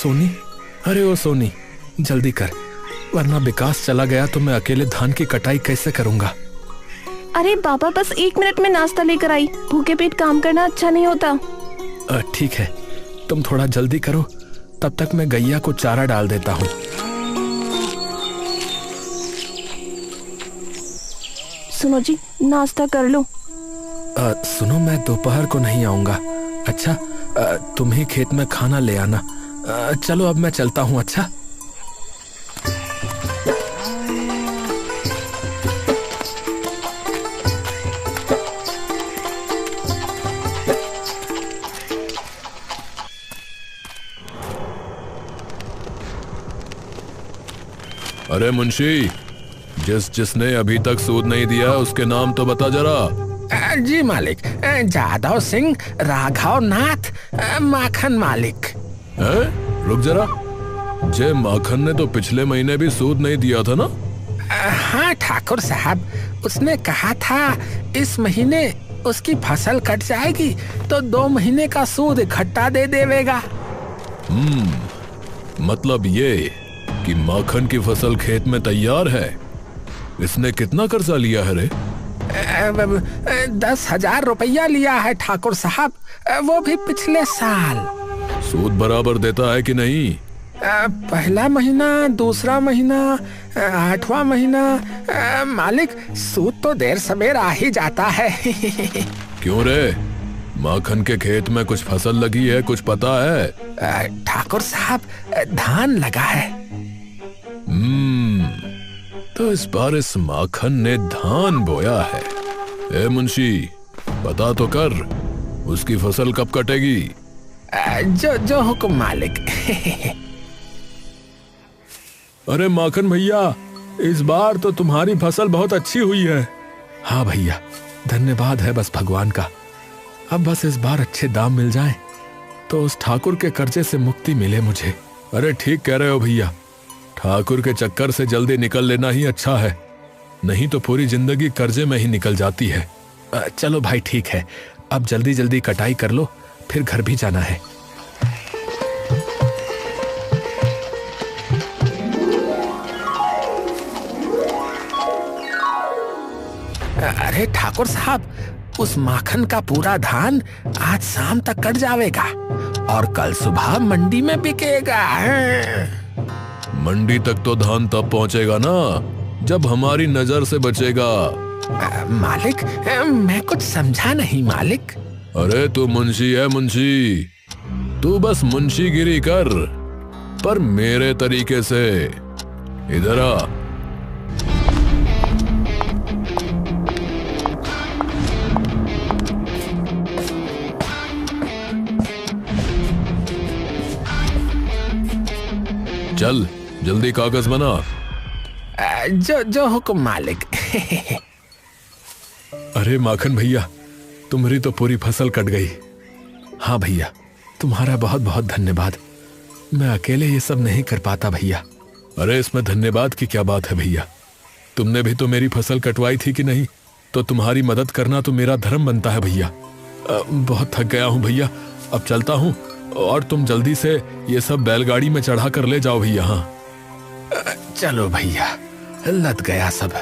सोनी, अरे ओ सोनी, जल्दी कर, वरना विकास चला गया तो मैं अकेले धान की कटाई कैसे करूंगा। अरे बाबा, बस 1 मिनट में नाश्ता लेकर आई। भूखे पेट काम करना अच्छा नहीं होता। ठीक है, तुम थोड़ा जल्दी करो, तब तक मैं गैया को चारा डाल देता हूँ। सुनो जी, नाश्ता कर लो। सुनो, मैं दोपहर को नहीं आऊंगा। अच्छा, तुम ही खेत में खाना ले आना। चलो अब मैं चलता हूँ। अच्छा, अरे मुंशी, जिसने अभी तक सूद नहीं दिया उसके नाम तो बता जरा। जी मालिक, जादव सिंह राघव नाथ माखन मालिक। रुक जरा, जे माखन ने तो पिछले महीने भी सूद नहीं दिया था ना? हाँ ठाकुर साहब, उसने कहा था इस महीने उसकी फसल कट जाएगी तो 2 महीने का सूद इकट्ठा दे देवेगा। मतलब ये कि माखन की फसल खेत में तैयार है। इसने कितना कर्जा लिया है रे? 10,000 रुपया लिया है ठाकुर साहब, वो भी पिछले साल। सूद बराबर देता है कि नहीं? पहला महीना, दूसरा महीना, 8वां महीना। मालिक, सूद तो देर सवेर आ ही जाता है। क्यों रे, माखन के खेत में कुछ फसल लगी है, कुछ पता है? ठाकुर साहब, धान लगा है। तो इस बार इस माखन ने धान बोया है। ए मुंशी, पता तो कर, उसकी फसल कब कटेगी? जो हुक्म मालिक। अरे माखन भैया, इस बार तो तुम्हारी फसल बहुत अच्छी हुई है। हाँ भैया, धन्यवाद है बस भगवान का। अब बस इस बार अच्छे दाम मिल जाएं, तो उस ठाकुर के कर्जे से मुक्ति मिले मुझे। अरे ठीक कह रहे हो भैया, ठाकुर के चक्कर से जल्दी निकल लेना ही अच्छा है, नहीं तो पूरी जिंदगी कर्जे में ही निकल जाती है। चलो भाई, ठीक है, अब जल्दी जल्दी कटाई कर लो, फिर घर भी जाना है। अरे ठाकुर साहब, उस माखन का पूरा धान आज शाम तक कट जाएगा और कल सुबह मंडी में बिकेगा। मंडी तक तो धान तब पहुंचेगा ना जब हमारी नजर से बचेगा। मालिक, मैं कुछ समझा नहीं मालिक। अरे तू मुंशी है मुंशी, तू बस मुंशीगिरी कर, पर मेरे तरीके से। इधर आ। चल जल्दी कागज बना। जो हुक्म मालिक। अरे माखन भैया, तुम्हारी तो पूरी फसल कट गई। हाँ भैया, तुम्हारा बहुत बहुत धन्यवाद। मैं अकेले ये सब नहीं कर पाता भैया। अरे इसमें धन्यवाद की क्या बात है भैया, तुमने भी तो मेरी फसल कटवाई थी कि नहीं, तो तुम्हारी मदद करना तो मेरा धर्म बनता है भैया। बहुत थक गया हूँ भैया, अब चलता हूँ, और तुम जल्दी से ये सब बैलगाड़ी में चढ़ा कर ले जाओ भैया। हाँ चलो भैया, लद गया सब।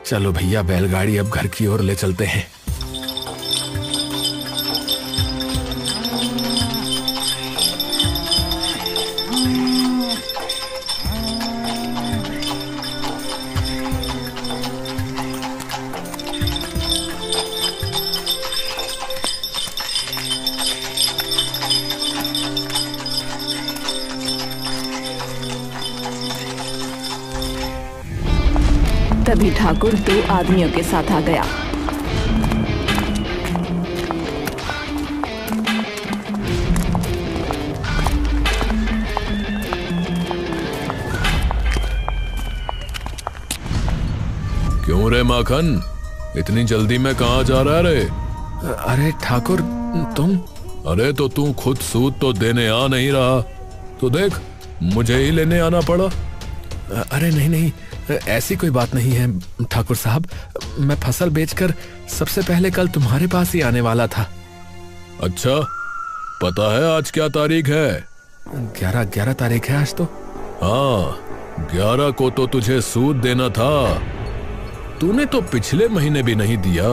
चलो भैया, बैलगाड़ी अब घर की ओर ले चलते हैं। तभी ठाकुर 2 आदमियों के साथ आ गया। क्यों रे माखन, इतनी जल्दी में कहाँ जा रहा है रे? अरे ठाकुर, तुम? अरे तो तू खुद सूद तो देने आ नहीं रहा, तो देख मुझे ही लेने आना पड़ा। अरे नहीं नहीं, ऐसी कोई बात नहीं है ठाकुर साहब, मैं फसल बेचकर सबसे पहले कल तुम्हारे पास ही आने वाला था। अच्छा, पता है आज क्या तारीख है? 11 तारीख है आज तो। हाँ, 11 को तो तुझे सूद देना था, तूने तो पिछले महीने भी नहीं दिया।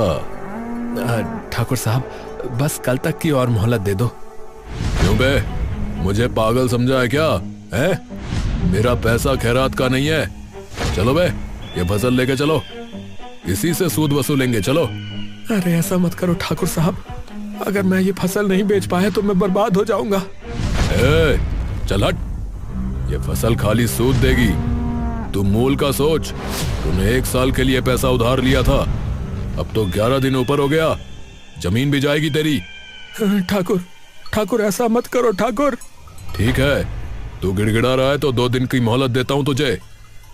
ठाकुर साहब बस कल तक की और मोहलत दे दो। क्यों बे, मुझे पागल समझा है क्या? है मेरा पैसा खैरात का नहीं है। चलो बे, ये फसल लेके चलो, इसी से सूद वसूलेंगे। चलो। अरे ऐसा मत करो ठाकुर साहब, अगर मैं ये फसल नहीं बेच पाया तो मैं बर्बाद हो जाऊंगा। चल हट, ये फसल खाली सूद देगी, तू मूल का सोच। तूने 1 साल के लिए पैसा उधार लिया था, अब तो 11 दिन ऊपर हो गया, जमीन भी जाएगी तेरी। ठाकुर ऐसा मत करो ठाकुर। ठीक है, तू गिड़गिड़ा रहा है तो 2 दिन की मोहलत देता हूं तुझे।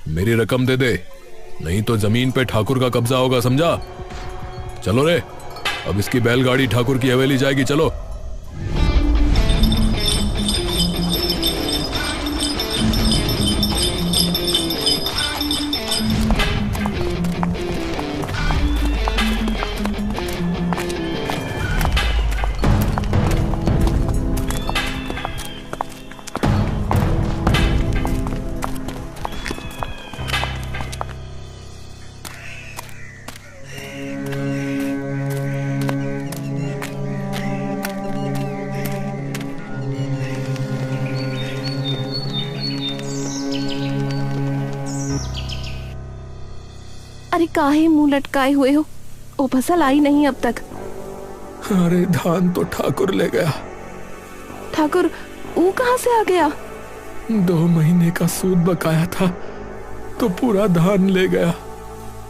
मेरी रकम दे दे, नहीं तो जमीन पे ठाकुर का कब्जा होगा, समझा? चलो रे, अब इसकी बैलगाड़ी ठाकुर की हवेली जाएगी। चलो। अरे काहे मुंह लटकाए हुए हो, वो फसल आई नहीं अब तक। अरे धान तो ठाकुर ले गया। ठाकुर वो कहाँ से आ गया? 2 महीने का सूद बकाया था तो पूरा धान ले गया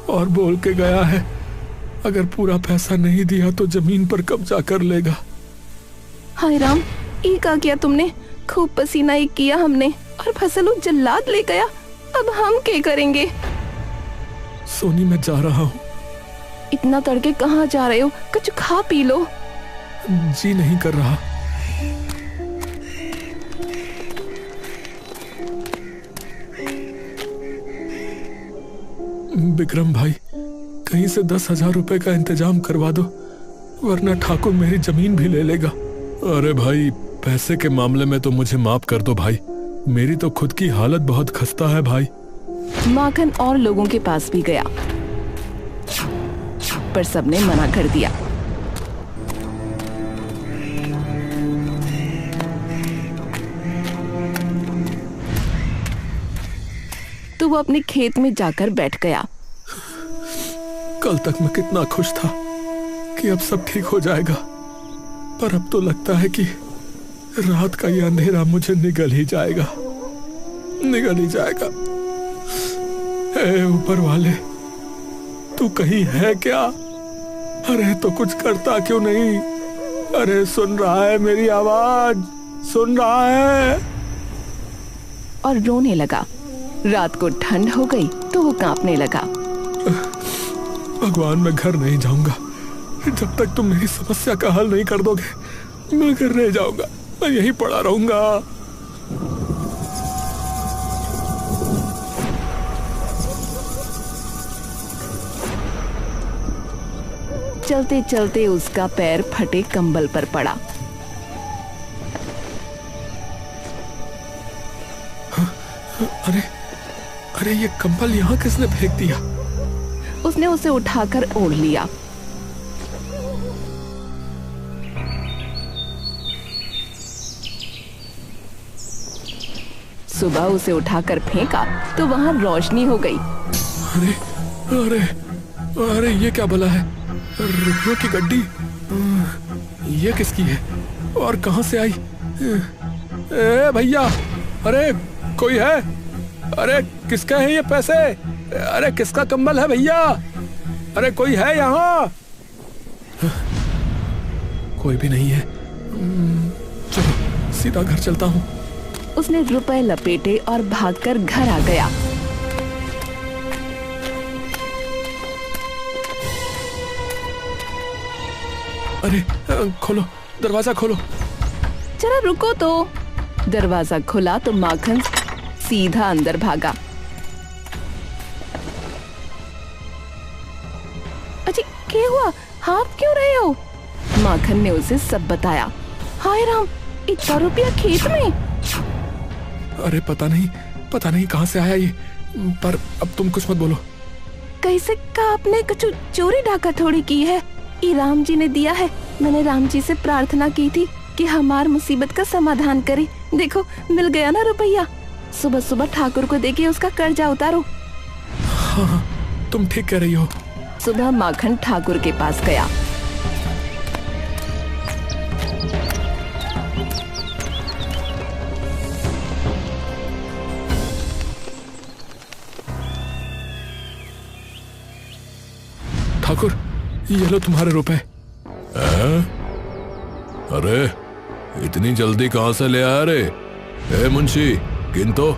और बोल के गया है अगर पूरा पैसा नहीं दिया तो जमीन पर कब्जा कर लेगा। हाय राम, ये क्या किया तुमने? खूब पसीना एक किया हमने और फसल वो जल्लाद ले गया, अब हम क्या करेंगे? सोनी मैं जा रहा हूँ। इतना तड़के कहाँ जा रहे हो? कुछ खा पी लो। जी नहीं कर रहा। विक्रम भाई, कहीं से 10,000 रुपए का इंतजाम करवा दो, वरना ठाकुर मेरी जमीन भी ले लेगा। अरे भाई, पैसे के मामले में तो मुझे माफ कर दो भाई, मेरी तो खुद की हालत बहुत खस्ता है भाई। माखन और लोगों के पास भी गया पर सबने मना कर दिया। तो वो अपने खेत में जाकर बैठ गया। कल तक मैं कितना खुश था कि अब सब ठीक हो जाएगा, पर अब तो लगता है कि रात का ये अंधेरा मुझे निगल ही जाएगा। ऊपर वाले, तू कहीं है क्या? अरे तो कुछ करता क्यों नहीं? अरे सुन रहा है मेरी आवाज? सुन रहा है? और रोने लगा। रात को ठंड हो गई तो वो कांपने लगा। भगवान, मैं घर नहीं जाऊंगा जब तक तुम मेरी समस्या का हल नहीं कर दोगे। मैं घर नहीं जाऊंगा, मैं यहीं पड़ा रहूंगा। चलते चलते उसका पैर फटे कंबल पर पड़ा। अरे ये कंबल यहाँ किसने फेंक दिया? उसने उसे उठाकर ओढ़ लिया। सुबह उसे उठाकर फेंका तो वहां रोशनी हो गई। अरे ये क्या भला है? रुपयों की गड्डी, ये किसकी है और कहां से आई? ए भैया, अरे कोई है? अरे किसका है ये पैसे? अरे किसका कंबल है भैया? अरे कोई है यहाँ? कोई भी नहीं है। चलो सीधा घर चलता हूँ। उसने रुपए लपेटे और भागकर घर आ गया। अरे खोलो, दरवाजा खोलो। जरा रुको तो। दरवाजा खुला तो माखन सीधा अंदर भागा। अजी क्या हुआ? आप क्यों रहे हो? माखन ने उसे सब बताया। हाय राम, इतना रुपया खेत में? अरे पता नहीं कहाँ से आया ये, पर अब तुम कुछ मत बोलो। कैसे का आपने कुछ चोरी डाका थोड़ी की है, ये राम जी ने दिया है। मैंने राम जी से प्रार्थना की थी कि हमार मुसीबत का समाधान करे। देखो मिल गया ना रुपया। सुबह सुबह ठाकुर को देके उसका कर्जा उतारो। हाँ, तुम ठीक कह रही हो। सुबह माखन ठाकुर के पास गया। ठाकुर, ये लो तुम्हारे रुपए। अरे इतनी जल्दी कहाँ से ले आया रे? ए मुंशी, गिन तो।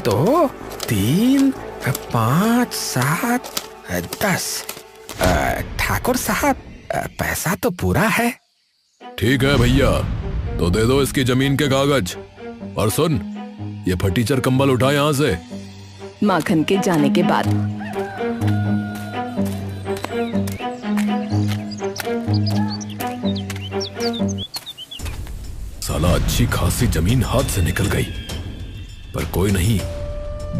2, 3, 5, 7, 10। ठाकुर साहब, पैसा तो पूरा है। ठीक है भैया, तो दे दो इसकी जमीन के कागज। और सुन, ये फटीचर कंबल उठा यहाँ से। माखन के जाने के बाद साला अच्छी खासी जमीन हाथ से निकल गई, पर कोई नहीं,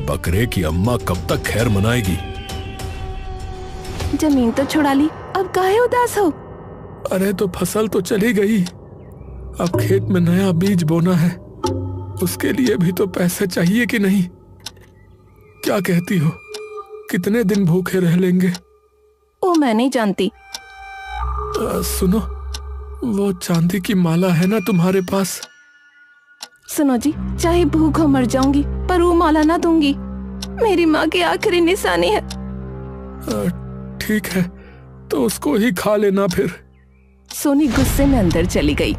बकरे की अम्मा कब तक खैर मनाएगी। जमीन तो छुड़ा ली, अब काहे उदास हो? अरे तो फसल तो चली गई, अब खेत में नया बीज बोना है, उसके लिए भी तो पैसे चाहिए कि नहीं? क्या कहती हो, कितने दिन भूखे रह लेंगे? ओ मैं नहीं जानती। सुनो, वो चांदी की माला है ना तुम्हारे पास? सुनो जी, चाहे भूख हो मर जाऊंगी, पर वो माला ना दूंगी। मेरी माँ की आखिरी निशानी है। ठीक है, तो उसको ही खा लेना फिर। सोनी गुस्से में अंदर चली गई।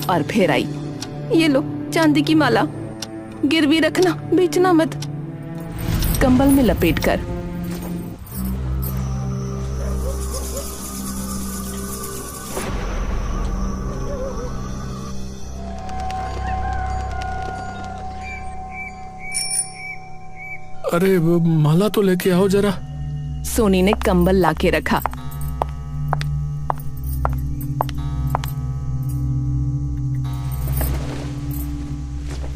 और फिर आई। ये लो चांदी की माला, गिरवी रखना, बेचना मत। कंबल में लपेटकर अरे वो माला तो लेके आओ जरा। सोनी ने कंबल लाके रखा।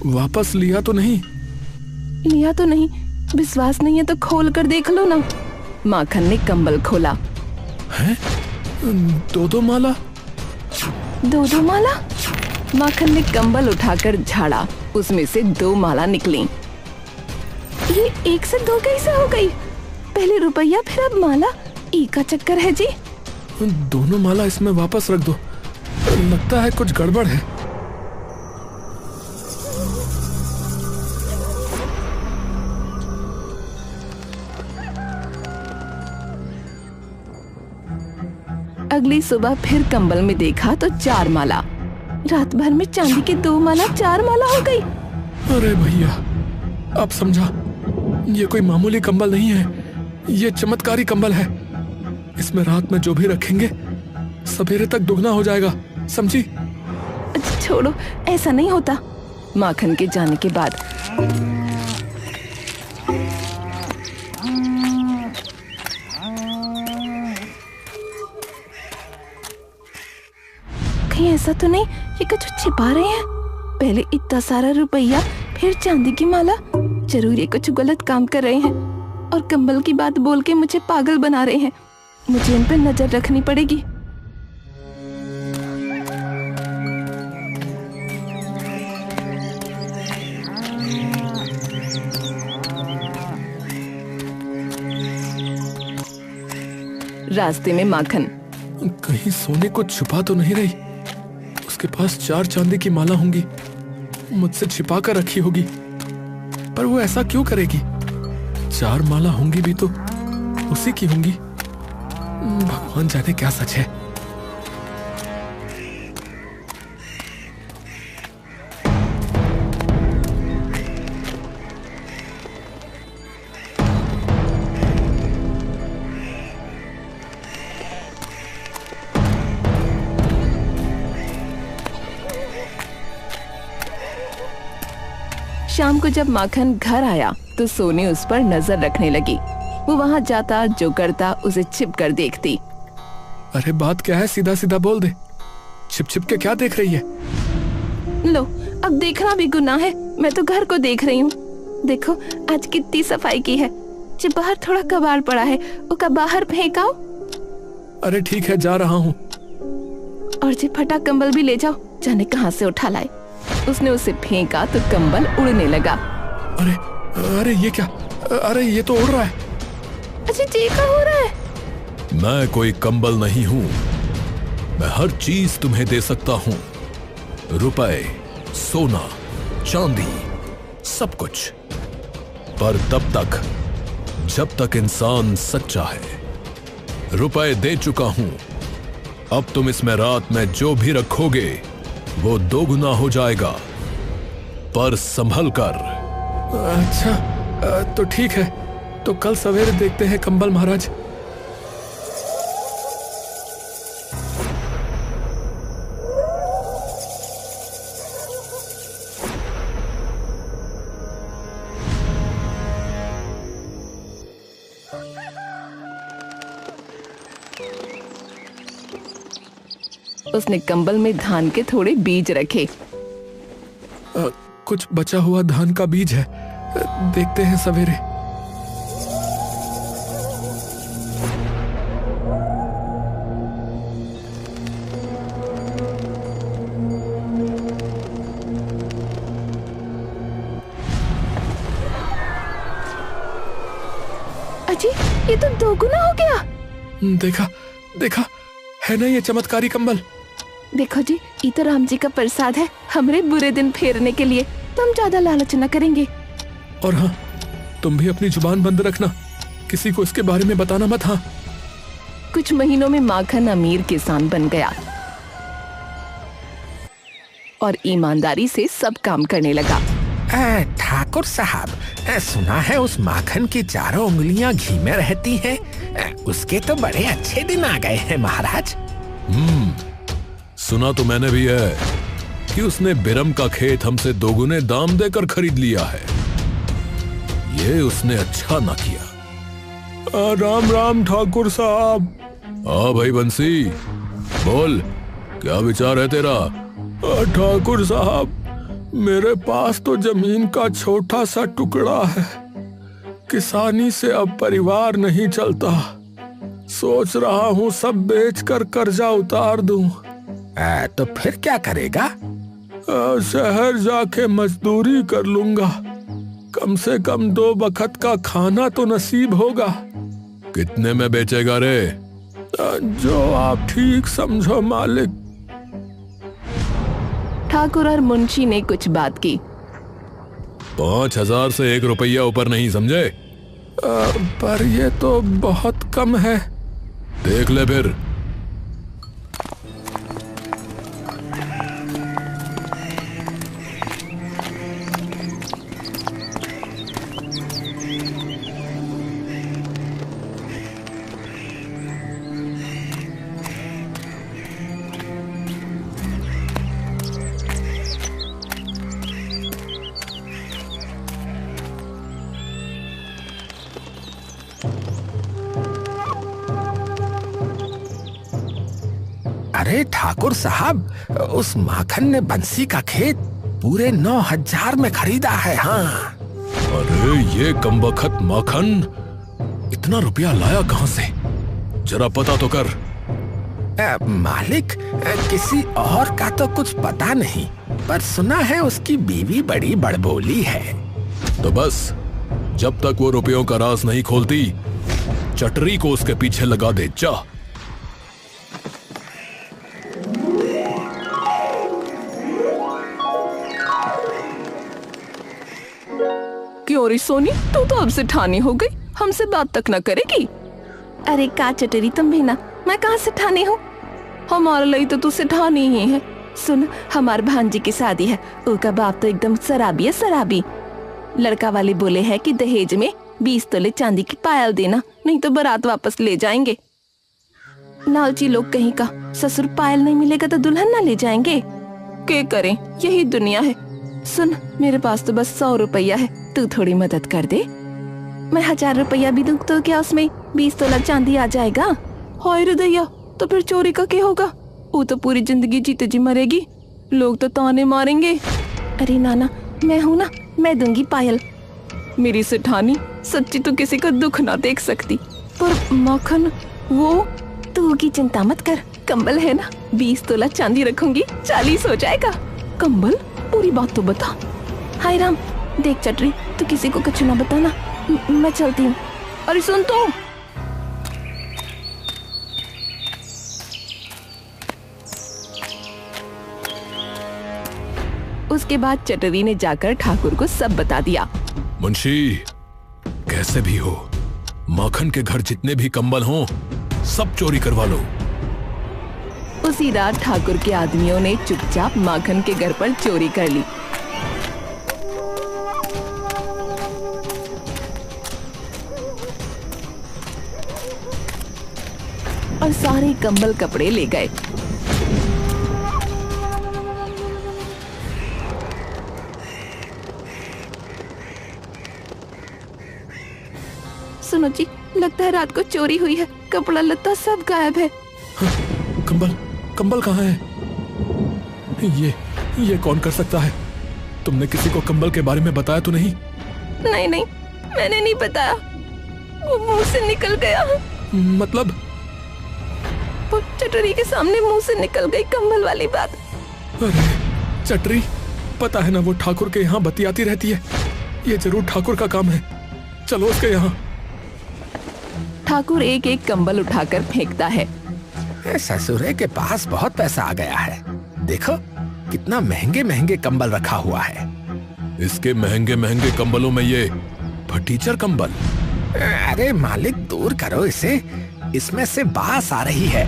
वापस लिया तो नहीं? लिया तो नहीं। विश्वास नहीं है तो खोल कर देख लो ना। माखन ने कंबल खोला। हैं? दो माला? दो माला? माखन ने कंबल उठाकर झाड़ा, उसमें से 2 माला निकली। ये 1 से 2 कैसे हो गई? पहले रुपया फिर अब माला, ई का चक्कर है जी। दोनों माला इसमें वापस रख दो, लगता है कुछ गड़बड़ है। अगली सुबह फिर कंबल में देखा तो 4 माला। रात भर में चांदी की 2 माला 4 माला हो गई। अरे भैया, अब समझा, ये कोई मामूली कंबल नहीं है, ये चमत्कारी कंबल है। इसमें रात में जो भी रखेंगे सवेरे तक दुगना हो जाएगा, समझी? छोड़ो, ऐसा नहीं होता। माखन के जाने के बाद कहीं ऐसा तो नहीं ये कुछ छिपा रहे हैं? पहले इतना सारा रुपया, फिर चांदी की माला। जरूर ये कुछ गलत काम कर रहे हैं और कंबल की बात बोल के मुझे पागल बना रहे हैं। मुझे इन पर नजर रखनी पड़ेगी। रास्ते में माखन, कहीं सोने को छुपा तो नहीं रही? उसके पास 4 चांदी की माला होंगी, मुझसे छिपा कर रखी होगी, पर वो ऐसा क्यों करेगी? 4 माला होंगी भी तो उसी की होंगी। भगवान जाने क्या सच है। शाम को जब माखन घर आया तो सोनी उस पर नजर रखने लगी। वो वहाँ जाता, जो करता उसे छिप कर देखती। अरे बात क्या है, सीधा सीधा बोल दे। छिप छिप के क्या देख रही है? लो, अब देखना भी गुनाह है। मैं तो घर को देख रही हूँ। देखो आज कितनी सफाई की है। जो बाहर थोड़ा कबाड़ पड़ा है वो का बाहर फेंकाओ। अरे ठीक है, जा रहा हूँ। और जो फटा कंबल भी ले जाओ, जाने कहाँ से उठा लाए। उसने उसे फेंका तो कंबल उड़ने लगा। अरे अरे ये क्या? अरे ये तो उड़ रहा है। अच्छा जी क्या हो रहा है? मैं कोई कंबल नहीं हूं, मैं हर चीज तुम्हें दे सकता हूं। रुपए, सोना, चांदी, सब कुछ। पर तब तक जब तक इंसान सच्चा है। रुपए दे चुका हूं, अब तुम इसमें रात में जो भी रखोगे वो दोगुना हो जाएगा, पर संभल कर। अच्छा तो ठीक है, तो कल सवेरे देखते हैं कंबल महाराज। उसने कंबल में धान के थोड़े बीज रखे। कुछ बचा हुआ धान का बीज है, देखते हैं सवेरे। अजी ये तो दोगुना हो गया। देखा देखा, है ना ये चमत्कारी कंबल। देखो जी, ये तो राम जी का प्रसाद है हमरे बुरे दिन फेरने के लिए। तुम ज्यादा लालच न करेंगे। और हाँ, तुम भी अपनी जुबान बंद रखना, किसी को इसके बारे में बताना मत। हाँ। कुछ महीनों में माखन अमीर किसान बन गया और ईमानदारी से सब काम करने लगा। ठाकुर साहब, सुना है उस माखन की चारों उंगलियां घी में रहती हैं। उसके तो बड़े अच्छे दिन आ गए हैं महाराज। सुना तो मैंने भी है कि उसने बिरम का खेत हमसे दोगुने दाम देकर खरीद लिया है। ये उसने अच्छा ना किया। राम राम ठाकुर साहब। हाँ भाई बंसी, बोल क्या विचार है तेरा? ठाकुर साहब, मेरे पास तो जमीन का छोटा सा टुकड़ा है। किसानी से अब परिवार नहीं चलता। सोच रहा हूँ सब बेचकर कर्जा उतार दूं। तो फिर क्या करेगा? शहर जाके मजदूरी कर लूंगा। कम से कम 2 वक्त का खाना तो नसीब होगा। कितने में बेचेगा रे? जो आप ठीक समझो मालिक। ठाकुर और मुंशी ने कुछ बात की। 5000 से 1 रुपया ऊपर नहीं, समझे? पर ये तो बहुत कम है। देख ले फिर। अरे ठाकुर साहब, उस माखन ने बंसी का खेत पूरे 9000 में खरीदा है। हाँ। अरे ये कमबख्त माखन इतना रुपया लाया कहां से? जरा पता तो कर। मालिक, किसी और का तो कुछ पता नहीं, पर सुना है उसकी बीवी बड़ी बड़बोली है। तो बस जब तक वो रुपयों का राज नहीं खोलती, चटरी को उसके पीछे लगा दे। जा। क्यों रे सोनी, तू तो अब से ठानी हो गई, हमसे बात तक न करेगी। अरे का चटरी तुम भी ना, मैं कहाँ से ठानी हूँ? हमारे लिए तो तू से ठानी ही है। सुन, हमार भांजी की शादी है, उसका बाप तो एकदम शराबी है, शराबी। लड़का वाले बोले है कि दहेज में 20 तोले चांदी की पायल देना, नहीं तो बारात वापस ले जाएंगे। लालची लोग कहीं का, ससुर पायल नहीं मिलेगा तो दुल्हन ना ले जाएंगे। क्या करें, यही दुनिया है। सुन, मेरे पास तो बस 100 रुपया है, तू थोड़ी मदद कर दे। मैं 1000 रुपया भी दूं तो क्या उसमें 20 तोला चांदी आ जाएगा? हाय रे दैया, तो फिर चोरी का क्या होगा? वो तो पूरी जिंदगी जीते जी मरेगी, लोग तो ताने मारेंगे। अरे नाना, मैं हूँ ना, मैं दूंगी पायल। मेरी सेठानी सच्ची तो किसी का दुख ना देख सकती। पर माखन, वो तू की चिंता मत कर, कंबल है ना, 20 तोला चांदी रखूंगी, 40 हो जाएगा। कंबल? पूरी बात तो बता। हाय राम, देख चटरी, तू किसी को कुछ ना बताना, मैं चलती हूँ। अरे सुन तो। उसके बाद चटरी ने जाकर ठाकुर को सब बता दिया। मुंशी, कैसे भी हो, माखन के घर जितने भी कंबल हों सब चोरी करवा लो। उसी रात ठाकुर के आदमियों ने चुपचाप माखन के घर पर चोरी कर ली। और सारे कंबल कपड़े ले गए। सुनो जी, लगता है रात को चोरी हुई है, कपड़ा लत्ता सब गायब है। हाँ, कंबल कहाँ है? ये कौन कर सकता है? तुमने किसी को कंबल के बारे में बताया तो नहीं? नहीं, मैंने नहीं बताया, वो मुंह से निकल गया। मतलब? वो चटरी के सामने मुंह से निकल गई कंबल वाली बात। अरे चटरी, पता है ना वो ठाकुर के यहाँ बतियाती रहती है, ये जरूर ठाकुर का काम है। चलो उसके यहाँ। ठाकुर एक एक कंबल उठाकर फेंकता है। ससुरे के पास बहुत पैसा आ गया है, देखो कितना महंगे महंगे कंबल रखा हुआ है। इसके महंगे महंगे कंबलों में ये फटीचर कंबल। अरे मालिक, दूर करो इसे, इसमें से बास आ रही है।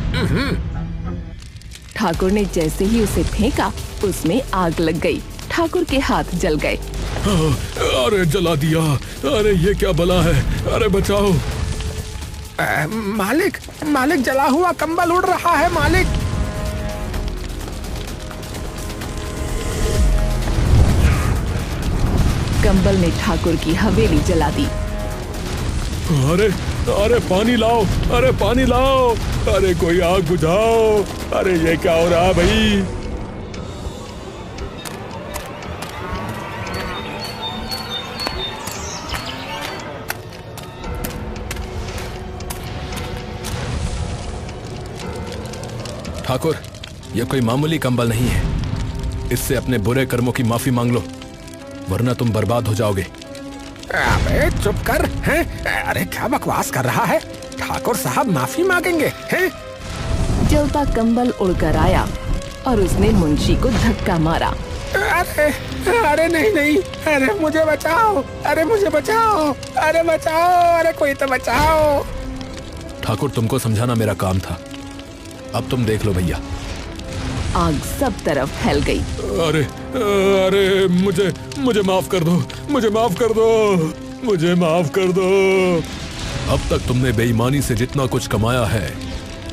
ठाकुर ने जैसे ही उसे फेंका, उसमें आग लग गई। ठाकुर के हाथ जल गए। अरे जला दिया, अरे ये क्या बला है, अरे बचाओ। मालिक जला हुआ कंबल उड़ रहा है मालिक। कंबल ने ठाकुर की हवेली जला दी। अरे पानी लाओ, अरे पानी लाओ, अरे कोई आग बुझाओ, अरे ये क्या हो रहा है भाई? ठाकुर, यह कोई मामूली कंबल नहीं है, इससे अपने बुरे कर्मों की माफी मांग लो, वरना तुम बर्बाद हो जाओगे। अबे चुप कर, हैं? अरे क्या बकवास कर रहा है? ठाकुर साहब माफी मांगेंगे, हैं? जलता कंबल उड़कर आया और उसने मुंशी को धक्का मारा। अरे नहीं, अरे मुझे बचाओ, अरे मुझे बचाओ, अरे बचाओ, अरे कोई तो बचाओ। ठाकुर, तुमको समझाना मेरा काम था, अब तुम देख लो भैया। आग सब तरफ फैल गई। अरे मुझे माफ कर दो, मुझे माफ कर दो, मुझे माफ कर दो। अब तक तुमने बेईमानी से जितना कुछ कमाया है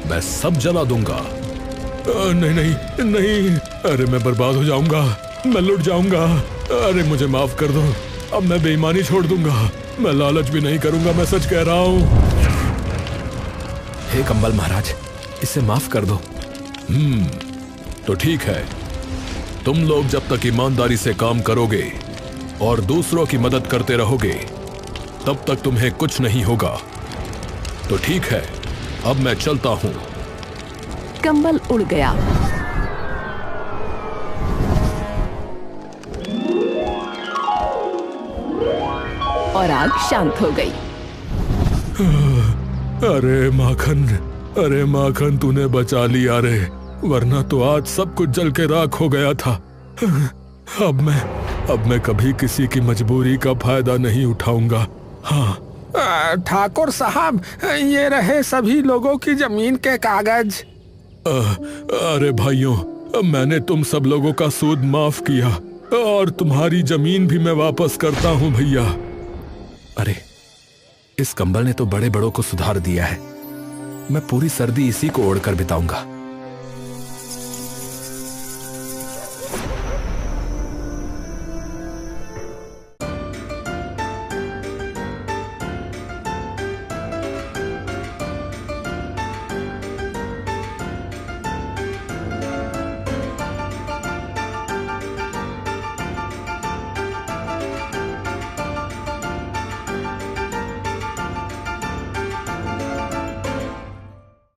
मैं सब जला दूंगा। नहीं, अरे मैं बर्बाद हो जाऊंगा, मैं लुट जाऊंगा, अरे मुझे माफ कर दो, अब मैं बेईमानी छोड़ दूंगा, मैं लालच भी नहीं करूंगा, मैं सच कह रहा हूँ। हे कंबल महाराज, इसे माफ कर दो। तो ठीक है, तुम लोग जब तक ईमानदारी से काम करोगे और दूसरों की मदद करते रहोगे तब तक तुम्हें कुछ नहीं होगा। तो ठीक है, अब मैं चलता हूं। कंबल उड़ गया। और आग शांत हो गई। अरे माखन तूने बचा लिया रे, वरना तो आज सब कुछ जल के राख हो गया था। अब मैं कभी किसी की मजबूरी का फायदा नहीं उठाऊंगा। हाँ ठाकुर साहब, ये रहे सभी लोगों की जमीन के कागज। अरे भाइयों, मैंने तुम सब लोगों का सूद माफ किया और तुम्हारी जमीन भी मैं वापस करता हूँ भैया। अरे इस कंबल ने तो बड़े बड़ों को सुधार दिया है, मैं पूरी सर्दी इसी को ओढ़कर बिताऊंगा।